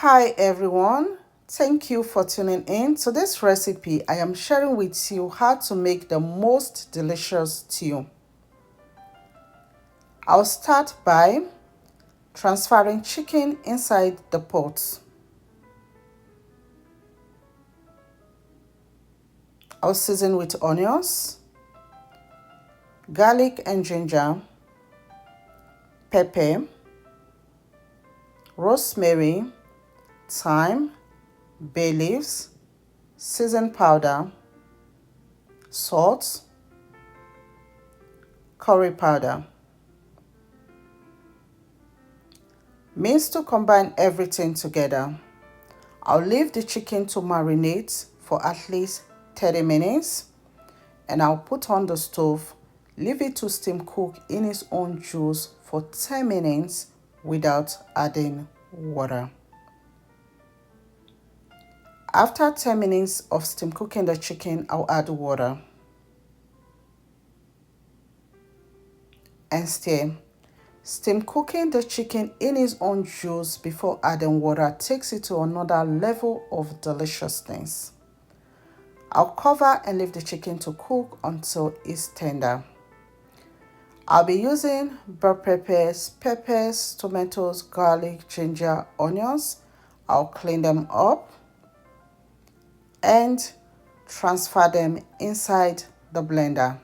Hi everyone, thank you for tuning in to this recipe. I am sharing with you how to make the most delicious stew. I'll start by transferring chicken inside the pot. I'll season with onions, garlic and ginger, pepper, rosemary, thyme, bay leaves, season powder, salt, curry powder. Means to combine everything together. I'll leave the chicken to marinate for at least 30 minutes and I'll put on the stove, leave it to steam cook in its own juice for 10 minutes without adding water. After 10 minutes of steam cooking the chicken, I'll add water and stir. Steam cooking the chicken in its own juice before adding water takes it to another level of deliciousness. I'll cover and leave the chicken to cook until it's tender. I'll be using bell peppers, tomatoes, garlic, ginger, onions. I'll clean them up and transfer them inside the blender.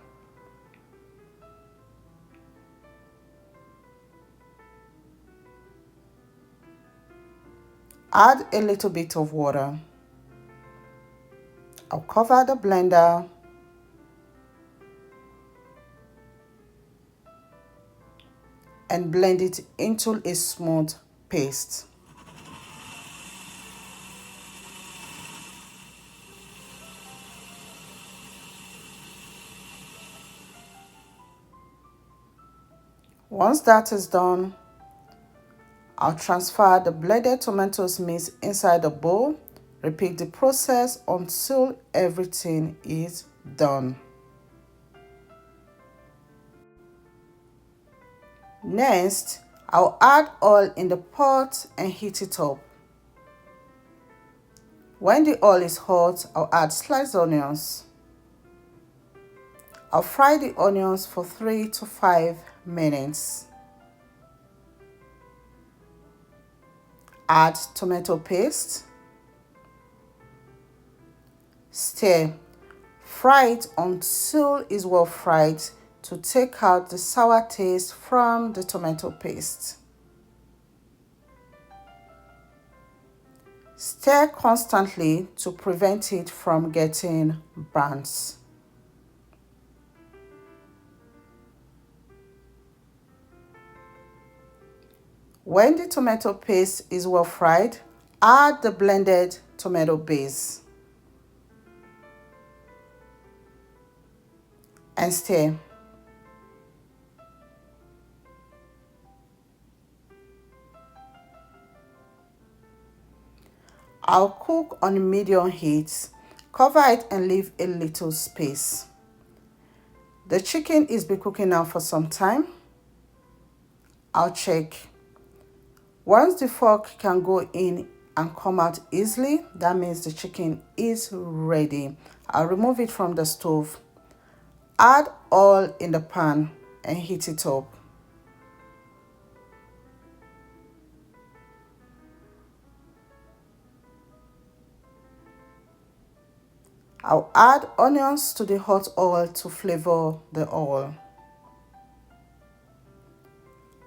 Add a little bit of water. I'll cover the blender and blend it into a smooth paste. Once that is done, I'll transfer the blended tomatoes mix inside the bowl. Repeat the process until everything is done. Next, I'll add oil in the pot and heat it up. When the oil is hot, I'll add sliced onions. I'll fry the onions for 3 to 5 minutes. Add tomato paste. Stir. Fry it until it's well fried to take out the sour taste from the tomato paste. Stir constantly to prevent it from getting burnt. When the tomato paste is well fried, add the blended tomato base and stir. I'll cook on medium heat. Cover it and leave a little space. The chicken is been cooking now for some time. I'll check. Once the fork can go in and come out easily, that means the chicken is ready. I'll remove it from the stove. Add oil in the pan and heat it up. I'll add onions to the hot oil to flavor the oil.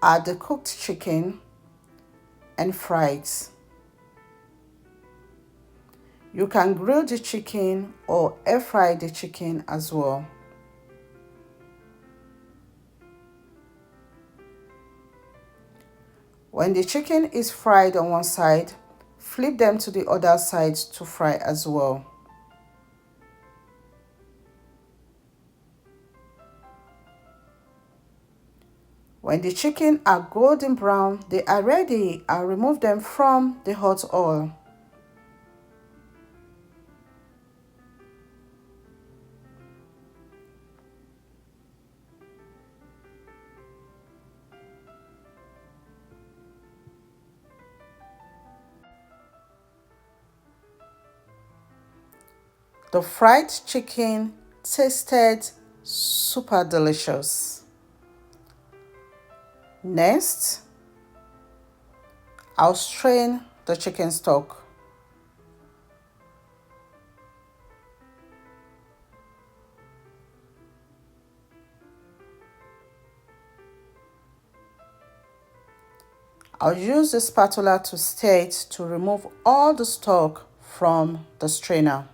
Add the cooked chicken and fry it. You can grill the chicken or air fry the chicken as well. When the chicken is fried on one side, flip them to the other side to fry as well. When the chicken are golden brown, they are ready. I'll remove them from the hot oil. The fried chicken tasted super delicious. Next, I'll strain the chicken stock. I'll use the spatula to stir it to remove all the stock from the strainer.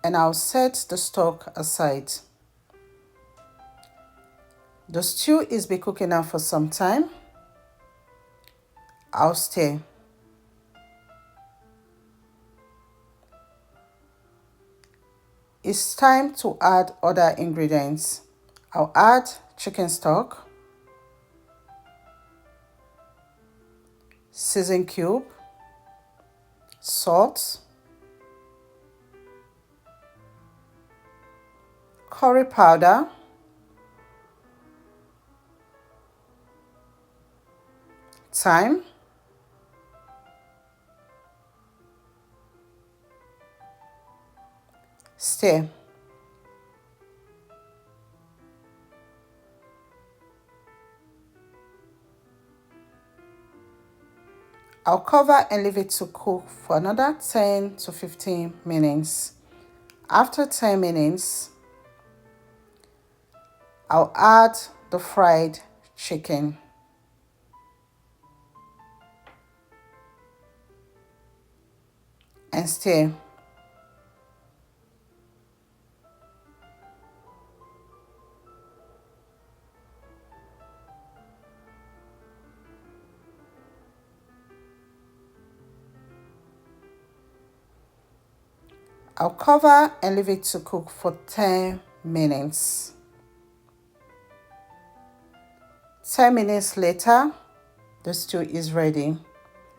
And I'll set the stock aside. The stew is be cooking now for some time. I'll stir. It's time to add other ingredients. I'll add chicken stock, season cube, salt, curry powder, thyme, stir. I'll cover and leave it to cook for another 10 to 15 minutes. After 10 minutes, I'll add the fried chicken. And stir. I'll cover and leave it to cook for 10 minutes. 10 minutes later, the stew is ready.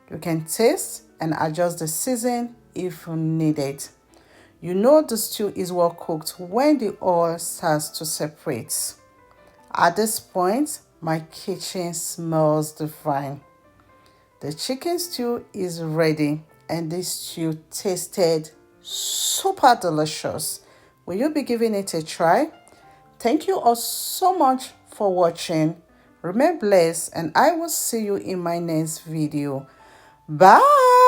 You can taste and adjust the season if you need it. You know the stew is well cooked when the oil starts to separate. At this point, my kitchen smells divine. The chicken stew is ready and this stew tasted super delicious. Will you be giving it a try? Thank you all so much for watching. Remain blessed and I will see you in my next video. Bye.